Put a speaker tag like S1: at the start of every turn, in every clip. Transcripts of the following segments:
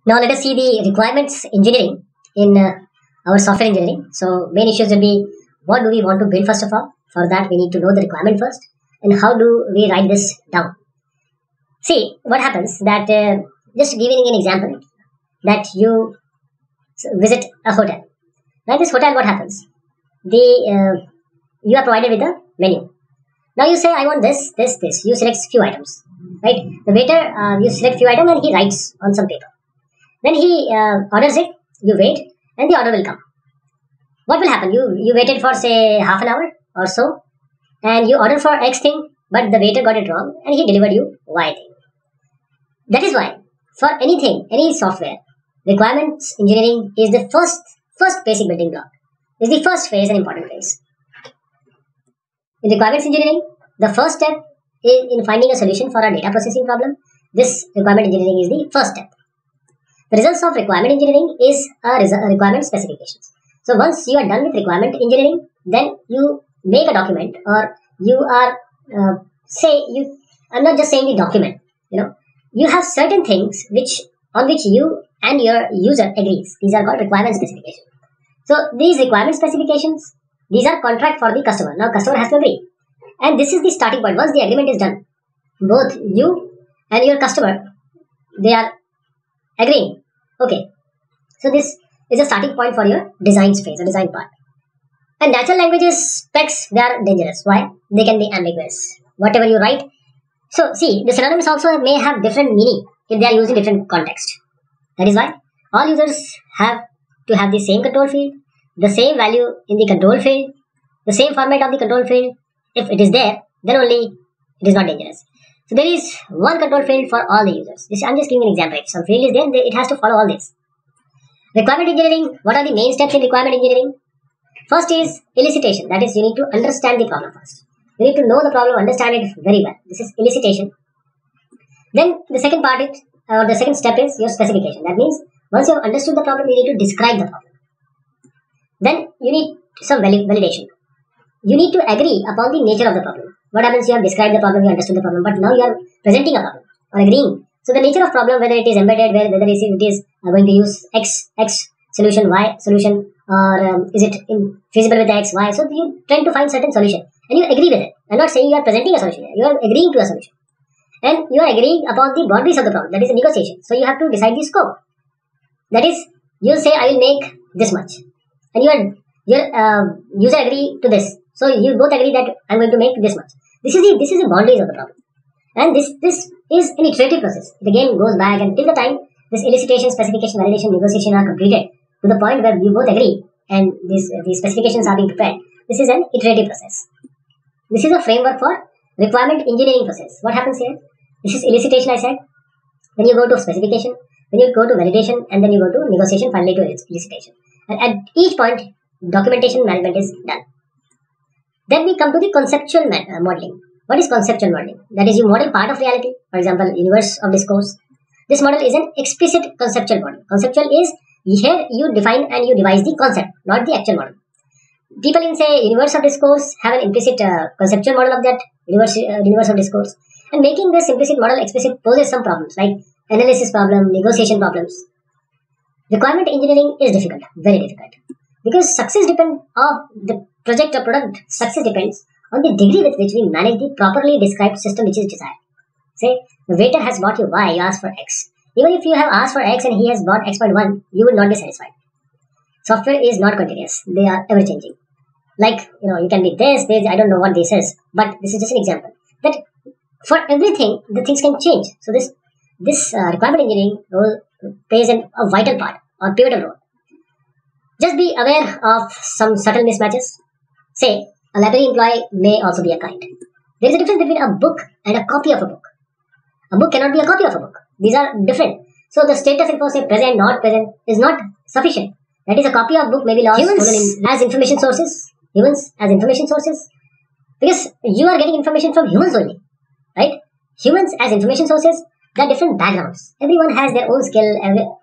S1: Now let us see the requirements engineering in our software engineering. So main issues will be what do we want to build first of all. For that we need to know the requirement first, and how do we write this down. See what happens that just giving an example that you visit a hotel. Right, this hotel, what happens? The you are provided with a menu. Now you say I want this, this, this. You select few items. Right, the waiter you select few items and he writes on some paper. Then he orders it, you wait, and the order will come. What will happen? You waited for say half an hour or so, and you ordered for X thing, but the waiter got it wrong and he delivered you Y thing. That is why for anything, any software, requirements engineering is the first basic building block. Is the first phase and important phase. In requirements engineering, the first step is in finding a solution for a data processing problem. This requirement engineering is the first step. The results of requirement engineering is a requirement specifications. So once you are done with requirement engineering, then you make a document, or you are I'm not just saying the document. You have certain things on which you and your user agrees. These are called requirement specifications. So these requirement specifications, these are contract for the customer. Now customer has to agree, and this is the starting point. Once the agreement is done, both you and your customer, they are agreeing. Okay, so this is a starting point for your design phase, or design part. And natural languages specs, they are dangerous. Why? They can be ambiguous. Whatever you write. So see, the synonyms also may have different meaning if they are used in different context. That is why all users have to have the same control field, the same value in the control field, the same format of the control field. If it is there, then only it is not dangerous. So there is one control field for all the users. I'm just giving an example. If some field is there, it has to follow all this. Requirement engineering. What are the main steps in requirement engineering? First is elicitation. That is, you need to understand the problem first. You need to know the problem, understand it very well. This is elicitation. Then the second part is, or the second step is your specification. That means once you have understood the problem, you need to describe the problem. Then you need some validation. You need to agree upon the nature of the problem. What happens? You have described the problem, you understood the problem, but now you are presenting a problem or agreeing. So the nature of problem, whether it is embedded, whether it is going to use X solution, Y solution, or is it feasible with X, Y. So you trying to find certain solution and you agree with it. I'm not saying you are presenting a solution. You are agreeing to a solution. And you are agreeing upon the boundaries of the problem. That is a negotiation. So you have to decide the scope. That is, you say I will make this much, and your user agree to this. So you both agree that I'm going to make this much. This is the boundaries of the problem, and this is an iterative process. It again goes back until the time this elicitation, specification, validation, negotiation are completed to the point where you both agree and these specifications are being prepared. This is an iterative process. This is a framework for requirement engineering process. What happens here? This is elicitation, I said. Then you go to specification, then you go to validation, and then you go to negotiation, finally to elicitation. And at each point, documentation management is done. Then we come to the conceptual modeling. What is conceptual modeling? That is, you model part of reality. For example, universe of discourse. This model is an explicit conceptual model. Conceptual is here you define and you devise the concept, not the actual model. People in say universe of discourse have an implicit conceptual model of that universe of discourse. And making this implicit model explicit poses some problems like analysis problem, negotiation problems. Requirement engineering is difficult, very difficult. Because success depends on the project or product. Success depends on the degree with which we manage the properly described system which is desired. Say, the waiter has bought you Y, you asked for X. Even if you have asked for X and he has bought X.1, you will not be satisfied. Software is not continuous. They are ever changing. Like, you can be this, I don't know what this is, but this is just an example. That for everything, the things can change. So this requirement engineering role plays a vital part or pivotal role. Just be aware of some subtle mismatches. Say, a library employee may also be a client. There is a difference between a book and a copy of a book. A book cannot be a copy of a book. These are different. So the status info, say present, not present, is not sufficient. That is, a copy of book may be lost. Humans as information sources. Because you are getting information from humans only. Right? Humans as information sources, there are different backgrounds. Everyone has their own skill,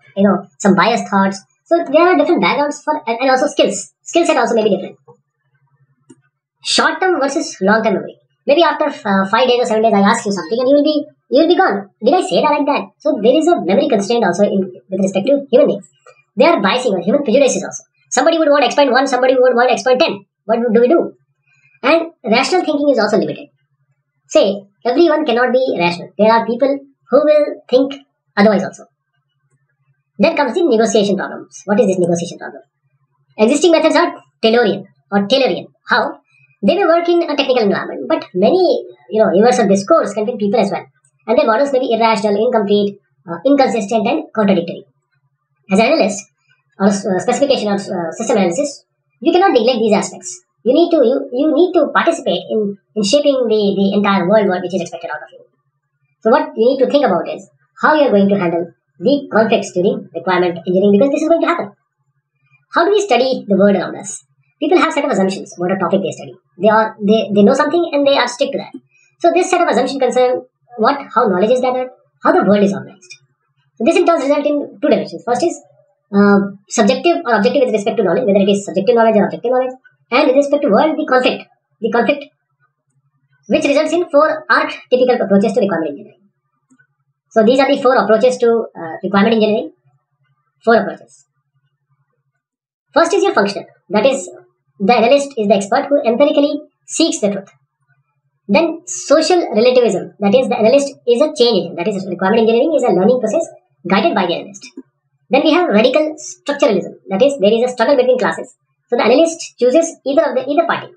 S1: some biased thoughts. So there are different backgrounds and also skills. Skill set also may be different. Short term versus long term memory. Maybe after 5 days or 7 days, I ask you something and you you'll be gone. Did I say that like that? So there is a memory constraint also with respect to human beings. They are biasing or human prejudices also. Somebody would want x.1, somebody would want x.10. What do we do? And rational thinking is also limited. Say, everyone cannot be rational. There are people who will think otherwise also. Then comes the negotiation problems. What is this negotiation problem? Existing methods are Taylorian. How? They may work in a technical environment, but many, universal discourse contain people as well. And their models may be irrational, incomplete, inconsistent, and contradictory. As an analyst, or specification or system analysis, you cannot neglect these aspects. You need to participate in shaping the entire world which is expected out of you. So what you need to think about is how you are going to handle the conflicts during requirement engineering, because this is going to happen. How do we study the world around us? People have set of assumptions what a topic they study. They know something and they are strict to that. So this set of assumptions concern how knowledge is gathered, how the world is organized. So this does result in two directions. First is subjective or objective with respect to knowledge, whether it is subjective knowledge or objective knowledge, and with respect to world, the conflict, which results in 4 archetypical approaches to requirement engineering. So these are the 4 approaches to requirement engineering. 4 approaches. First is your functional. That is, the analyst is the expert who empirically seeks the truth. Then social relativism. That is, the analyst is a change agent. That is, requirement engineering is a learning process guided by the analyst. Then we have radical structuralism. That is, there is a struggle between classes. So the analyst chooses either party.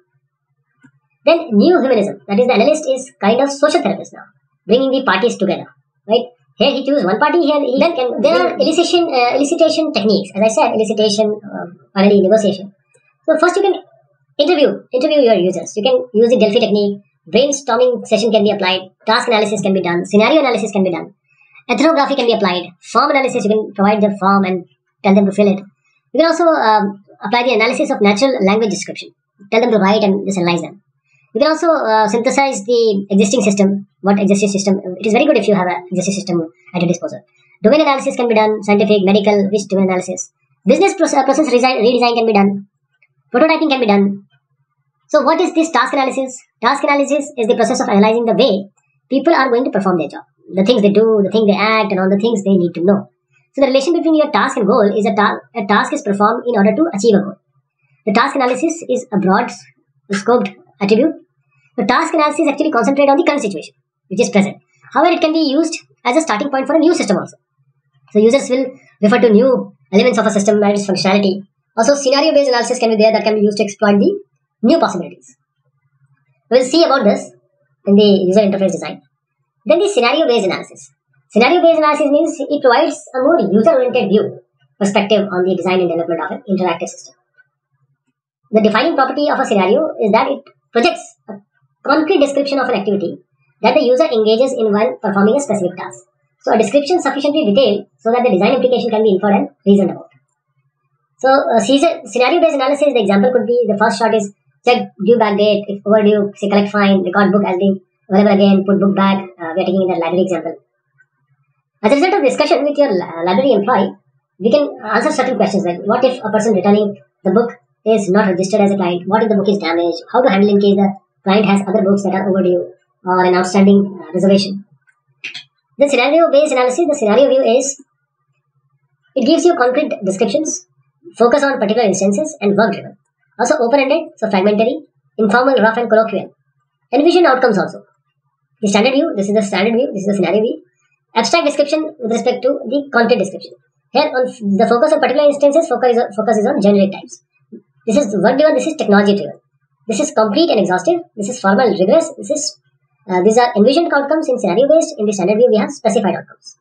S1: Then new humanism. That is, the analyst is kind of social therapist now, bringing the parties together. Right? Here he chooses one party. There are elicitation techniques. As I said, elicitation, finally negotiation. So first you can interview your users. You can use the Delphi technique. Brainstorming session can be applied. Task analysis can be done. Scenario analysis can be done. Ethnography can be applied. Form analysis, you can provide the form and tell them to fill it. You can also apply the analysis of natural language description. Tell them to write and just analyze them. You can also synthesize the existing system. What existing system? It is very good if you have an existing system at your disposal. Domain analysis can be done. Scientific, medical, which domain analysis. Business process redesign can be done. Prototyping can be done. So what is this task analysis? Task analysis is the process of analyzing the way people are going to perform their job. The things they do, the things they act, and all the things they need to know. So the relation between your task and goal is a task is performed in order to achieve a goal. The task analysis is a broad scoped attribute. The task analysis actually concentrates on the current situation, which is present. However, it can be used as a starting point for a new system also. So users will refer to new elements of a system and its functionality. Also, scenario-based analysis can be there that can be used to exploit the new possibilities. We will see about this in the user interface design. Then the scenario-based analysis. Scenario-based analysis means it provides a more user-oriented view perspective on the design and development of an interactive system. The defining property of a scenario is that it projects a concrete description of an activity that the user engages in while performing a specific task. So a description sufficiently detailed so that the design implication can be inferred and reasoned about. So scenario-based analysis, the example could be, the first shot is check due back date, if overdue, say collect fine, record book as the available again, put book back. We are taking in the library example. As a result of discussion with your library employee, we can answer certain questions like, what if a person returning the book is not registered as a client? What if the book is damaged? How to handle in case the client has other books that are overdue or an outstanding reservation? The scenario-based analysis, the scenario view is, it gives you concrete descriptions, focus on particular instances, and work-driven. Also open-ended, so fragmentary, informal, rough, and colloquial. Envision outcomes also. The standard view, this is the standard view, this is the scenario view. Abstract description with respect to the content description. Here, on the focus on particular instances, focus is on generic types. This is work-driven, this is technology-driven. This is complete and exhaustive. This is formal, rigorous. These are envisioned outcomes in scenario-based. In the standard view, we have specified outcomes.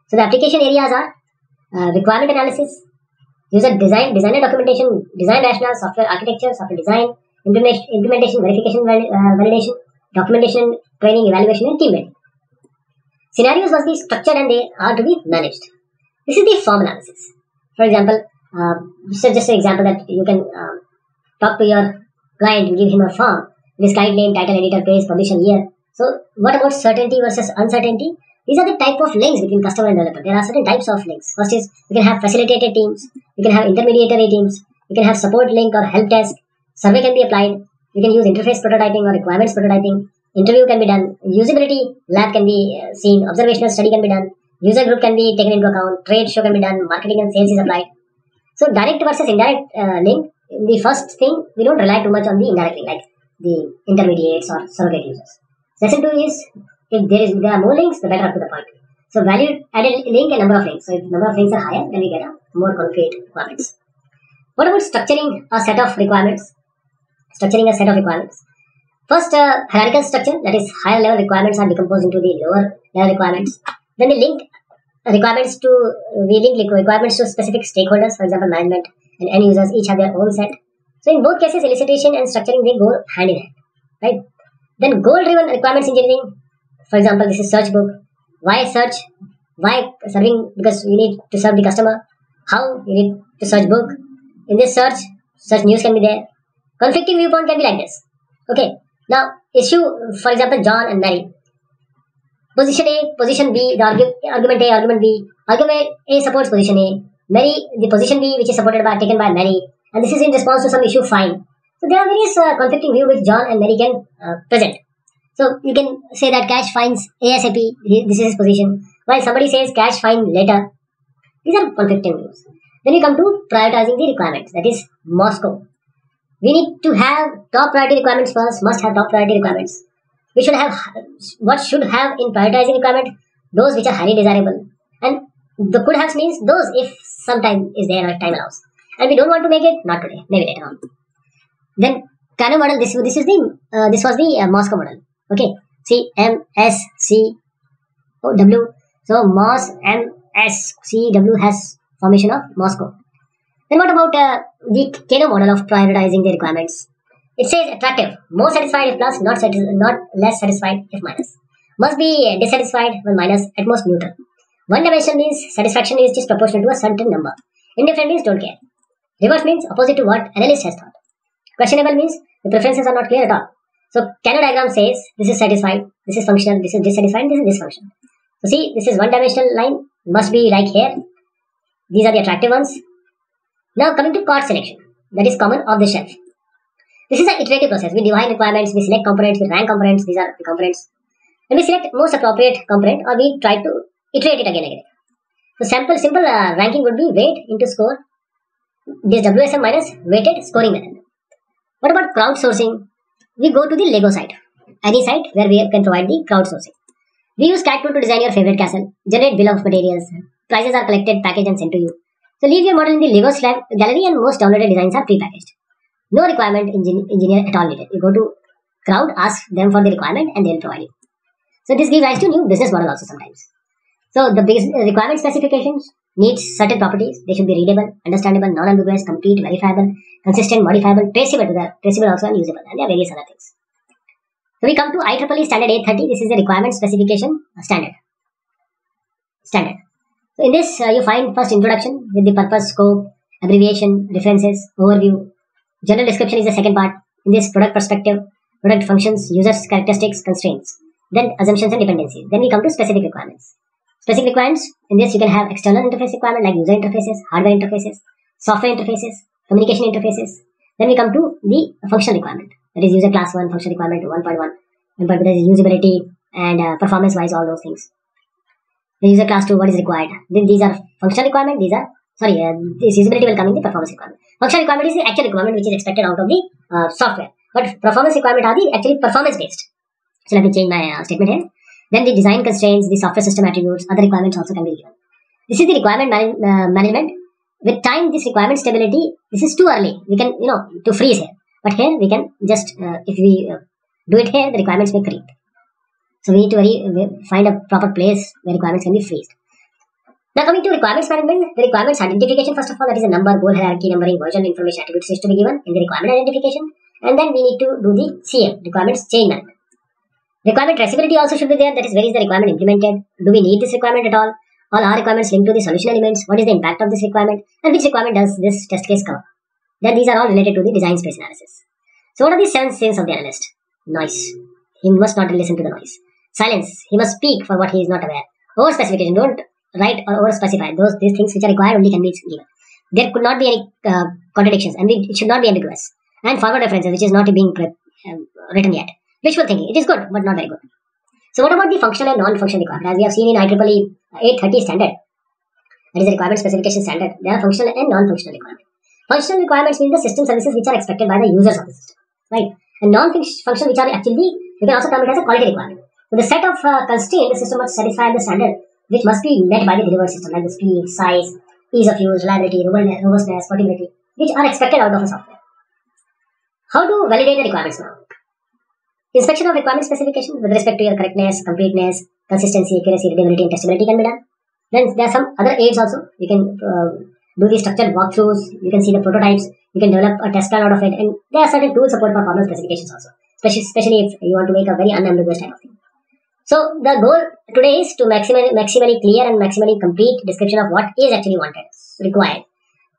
S1: So the application areas are requirement analysis, user design and documentation, design rationale, software architecture, software design, implementation, verification, validation, documentation, training, evaluation, and team building. Scenarios must be structured and they are to be managed. This is the form analysis. For example, just an example that you can talk to your client, you give him a form, this client name, title, editor, place, publisher, year. So what about certainty versus uncertainty? These are the type of links between customer and developer. There are certain types of links. First is, you can have facilitated teams, you can have intermediary teams, you can have support link or help desk, survey can be applied, you can use interface prototyping or requirements prototyping, interview can be done, usability lab can be seen, observational study can be done, user group can be taken into account, trade show can be done, marketing and sales is applied. So direct versus indirect link. The first thing, we don't rely too much on the indirect link, like the intermediates or surrogate users. Lesson 2 is, if there are more links, the better up to the point. So value added link and number of links. So if number of links are higher, then we get a more concrete requirements. What about structuring a set of requirements? Structuring a set of requirements. First, hierarchical structure, that is higher level requirements are decomposed into the lower level requirements. Then we link requirements to specific stakeholders, for example, management and end users, each have their own set. So in both cases, elicitation and structuring, they go hand in hand, right? Then goal-driven requirements engineering, for example, this is search book. Why search? Why serving? Because you need to serve the customer. How? You need to search book. In this search news can be there. Conflicting viewpoint can be like this. Okay. Now, issue, for example, John and Mary. Position A, position B, the argument A, argument B. Argument A supports position A. Mary, the position B, which is taken by Mary. And this is in response to some issue, fine. So there are various conflicting views which John and Mary can present. So you can say that Cash finds ASAP, this is his position. While somebody says Cash find later. These are conflicting views. Then you come to prioritizing the requirements, that is Moscow. We need to have top priority requirements first, must have top priority requirements. We should have, what should have in prioritizing requirement? Those which are highly desirable. And the could have means those if some time is there or time allows. And we don't want to make it, not today, maybe later on. Then Kano model, this was the Moscow model. Okay, C M S C O W. So Mos M S C W has formation of Moscow. Then what about the Kano model of prioritizing the requirements? It says attractive, more satisfied if plus, not less satisfied if minus. Must be dissatisfied when minus, at most neutral. One dimension means satisfaction is just proportional to a certain number. Indifferent means don't care. Reverse means opposite to what analyst has thought. Questionable means the preferences are not clear at all. So Kano diagram says this is satisfied, this is functional, this is dissatisfied, this is dysfunctional. So see, this is one dimensional line, must be like here. These are the attractive ones. Now coming to card selection, that is common off the shelf. This is an iterative process. We define requirements, we select components, we rank components, these are the components. Then we select most appropriate component or we try to iterate it again. So simple ranking would be weight into score. This WSM minus weighted scoring method. What about crowdsourcing? We go to the Lego site. Any site where we can provide the crowdsourcing. We use CAD tool to design your favorite castle. Generate bill of materials. Prices are collected, packaged and sent to you. So leave your model in the Lego gallery and most downloaded designs are pre-packaged. No requirement engineer at all needed. You go to crowd, ask them for the requirement and they'll provide you. So this gives rise to new business model also sometimes. So the requirement specifications needs certain properties. They should be readable, understandable, non-ambiguous, complete, verifiable, consistent, modifiable, traceable also and usable. And there are various other things. So we come to IEEE standard 830. This is the requirement specification standard. So in this you find first introduction with the purpose, scope, abbreviation, references, overview. General description is the second part. In this, product perspective, product functions, users, characteristics, constraints. Then assumptions and dependencies. Then we come to specific requirements. Specific requirements, in this you can have external interface requirement like user interfaces, hardware interfaces, software interfaces, communication interfaces. Then we come to the functional requirement. That is user class 1, function requirement 1.1. But there is usability and performance wise, all those things. The user class 2, what is required? Then these are functional requirement, this usability will come in the performance requirement. Functional requirement is the actual requirement which is expected out of the software. But performance requirement are the actually performance based. So let me change my statement here. Then the design constraints, the software system attributes, other requirements also can be given. This is the requirement management. With time, this requirement stability, this is too early. We can, to freeze here. But here we can just, if we do it here, the requirements may creep. So we need to find a proper place where requirements can be freezed. Now coming to requirements management, the requirements identification first of all, that is a number, goal, hierarchy, numbering, version, information, attributes is to be given in the requirement identification. And then we need to do the CM, requirements chain management. Requirement traceability also should be there, that is where is the requirement implemented, do we need this requirement at all are requirements linked to the solution elements, what is the impact of this requirement, and which requirement does this test case cover. Then these are all related to the design space analysis. So what are the 7 sins of the analyst? Noise. He must not listen to the noise. Silence. He must speak for what he is not aware. Over specification. Don't write or over specify. These things which are required only can be given. There could not be any contradictions and it should not be ambiguous. And forward references which is not being written yet. Wishful thinking. It is good, but not very good. So what about the functional and non-functional requirement? As we have seen in IEEE 830 standard, that is the requirement specification standard, there are functional and non-functional requirements. Functional requirements mean the system services which are expected by the users of the system, right? And non-functional which are actually, you can also term it as a quality requirement. So the set of constraints the system must satisfy the standard which must be met by the delivered system, like the speed, size, ease of use, reliability, robustness, portability, which are expected out of a software. How to validate the requirements now? Inspection of requirement specification with respect to your correctness, completeness, consistency, accuracy, readability, and testability can be done. Then there are some other aids also. You can do the structured walkthroughs. You can see the prototypes. You can develop a test plan out of it. And there are certain tools support for formal specifications also, especially if you want to make a very unambiguous type of thing. So the goal today is to maximally clear and maximally complete description of what is actually required.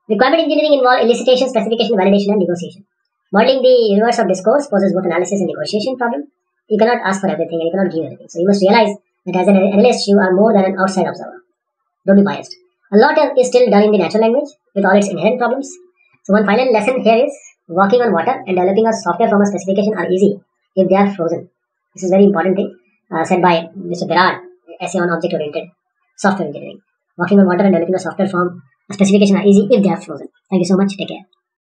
S1: Requirement engineering involves elicitation, specification, validation, and negotiation. Modeling the universe of discourse poses both analysis and negotiation problem. You cannot ask for everything and you cannot give everything. So you must realize that as an analyst, you are more than an outside observer. Don't be biased. A lot is still done in the natural language with all its inherent problems. So one final lesson here is walking on water and developing a software from a specification are easy if they are frozen. This is a very important thing said by Mr. Berard, essay on object-oriented software engineering. Walking on water and developing a software from a specification are easy if they are frozen. Thank you so much. Take care.